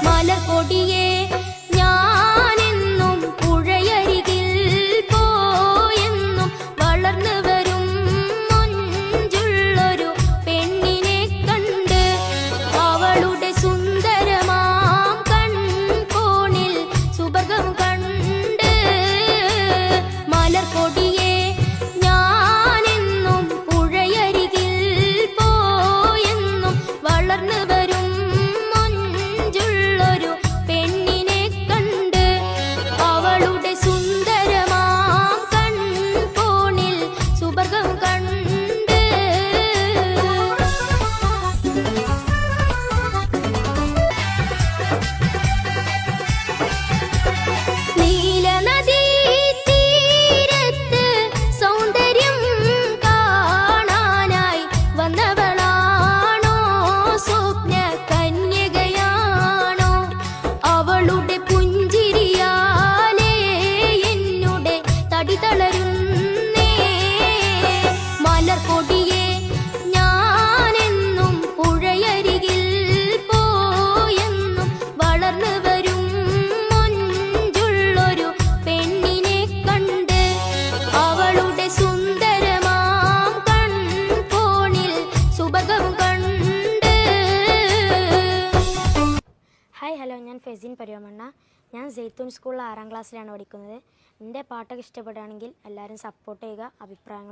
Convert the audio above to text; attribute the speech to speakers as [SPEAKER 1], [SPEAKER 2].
[SPEAKER 1] മലർകൊടിയേ ഞാനെന്നും പുഴയരികിൽ പോയെന്നും വളർന്നു വരും മൊഞ്ചുള്ളൊരു പെണ്ണിനെ കണ്ട് അവളുടെ സുന്ദരമാം കൺകോണിൽ സുഭഗം കണ്ട് മലർകൊടിയേ ഞാനെന്നും പുഴയരികിൽ പോയെന്നും വളർന്നു വരും മൊഞ്ചുള്ളൊരു പെണ്ണിനെ കണ്ട് അവളുടെ സുന്ദരമാം കൺകോണിൽ സുഭഗം കണ്ട് നീലനദീ തീരത്ത് സൗന്ദര്യം കാണാനായി വന്നവളാണോ സ്വപ്ന കന്യകയാണോ അവളുടെ പുഞ്ചിരിയാലേ എന്നുടെ തടി തളരുന്നേ മലർകൊടിയേ ഞാനെന്നും പുഴയരികിൽ പോയെന്നും വളർന്നു വരും മൊഞ്ചുള്ളൊരു പെണ്ണിനെ കണ്ട് അവളുടെ സുന്ദരമാം കൺകോണിൽ സുഭഗം കണ്ട്.
[SPEAKER 2] ഹായ് ഹലോ, ഞാൻ ഫെസിൻ പരിയോമണ്ണ. ഞാൻ സെയ്ത്തൂൻ സ്കൂളിൽ 6ാം ക്ലാസ്സിലാണ് പഠിക്കുന്നത്. എൻ്റെ പാട്ടൊക്കെ ഇഷ്ടപ്പെടുകയാണെങ്കിൽ എല്ലാവരും സപ്പോർട്ട് ചെയ്യുക, അഭിപ്രായങ്ങൾ